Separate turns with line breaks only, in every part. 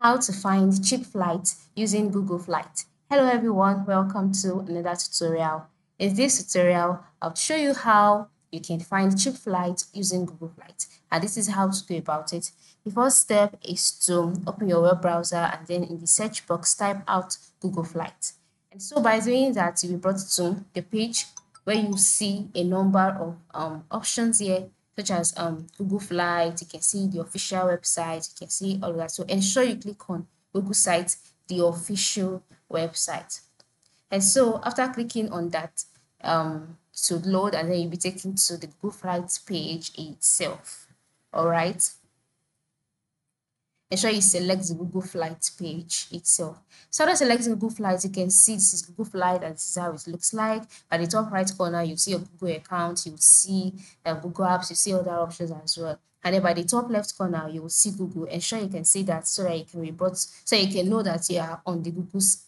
How to find cheap flights using Google Flight. Hello everyone, welcome to another tutorial. In this tutorial, I'll show you how you can find cheap flights using Google Flight, and this is how to go about it. The first step is to open your web browser and then in the search box type out Google Flight. And so by doing that, you'll be brought to the page where you see a number of options here, such as Google Flight. You can see the official website. You can see all of that. So ensure you click on Google Site, the official website. And so after clicking on that, to load, and then you'll be taken to the Google Flight page itself. All right. Ensure you select the Google Flight page itself. So after selecting Google Flight, you can see this is Google Flight and this is how it looks like. At the top right corner, you see your Google account, you see Google Apps, you see other options as well. And then by the top left corner, you will see Google. Ensure you can see that so that you can be brought, so you can know that you are on the Google's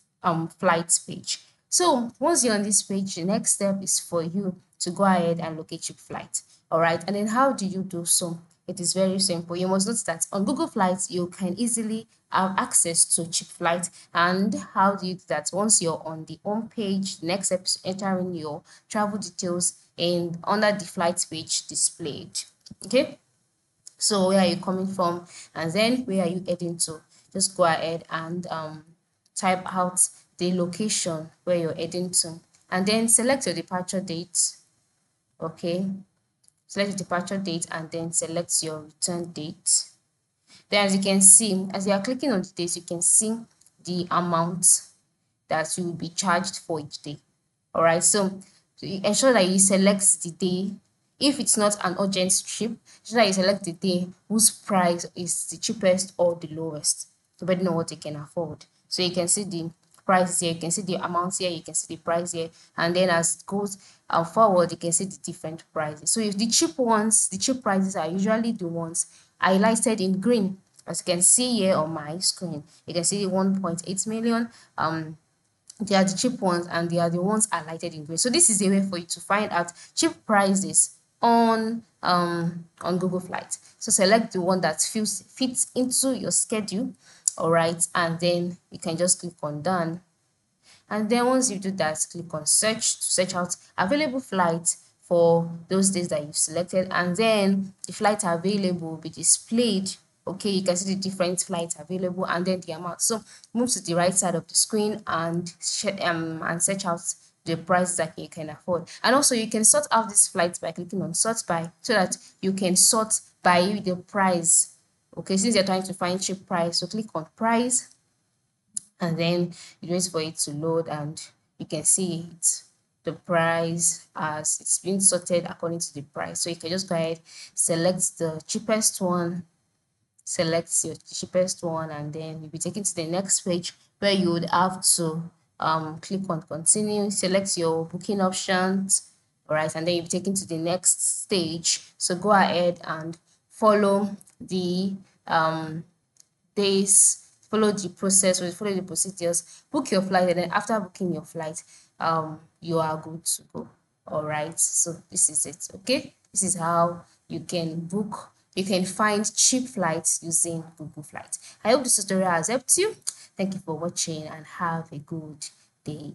flights page. So once you're on this page, the next step is for you to go ahead and locate your flight. All right. And then how do you do so? It is very simple. You must note that on Google Flights, you can easily have access to cheap flights. And how do you do that? Once you're on the home page, the next step is entering your travel details and under the flight page displayed. Okay. So where are you coming from? And then where are you heading to? Just go ahead and type out the location where you're heading to. And then select your departure date. Okay. Select the departure date and then select your return date. Then as you can see, as you are clicking on the dates, you can see the amount that you will be charged for each day. All right, so ensure that you select the day. If it's not an urgent trip, ensure that you select the day whose price is the cheapest or the lowest, depending on what you can afford. So you can see the price here, you can see the amounts here, you can see the price here, and then as it goes forward, you can see the different prices. So if the cheap ones, the cheap prices are usually the ones highlighted in green, as you can see here on my screen. You can see 1.8 million. They are the cheap ones and they are the ones highlighted in green. So this is a way for you to find out cheap prices on Google Flights. So select the one that fits into your schedule. All right, and then you can just click on done. And then once you do that, click on search to search out available flights for those days that you've selected, and then the flights available will be displayed. Okay, you can see the different flights available and then the amount. So move to the right side of the screen and search out the price that you can afford. And also you can sort out these flights by clicking on sort by, so that you can sort by the price. Okay, since you're trying to find cheap price, so click on price and then you wait for it to load and you can see it, the price as it's been sorted according to the price. So you can just go ahead, select the cheapest one, select your cheapest one, and then you'll be taken to the next page where you would have to click on continue, select your booking options. All right, and then you'll be taken to the next stage. So go ahead and follow the days, follow the process, or follow the procedures, book your flight, and then after booking your flight, you are good to go. All right, so this is it. Okay, this is how you can book, you can find cheap flights using Google Flights. I hope this tutorial has helped you. Thank you for watching and have a good day.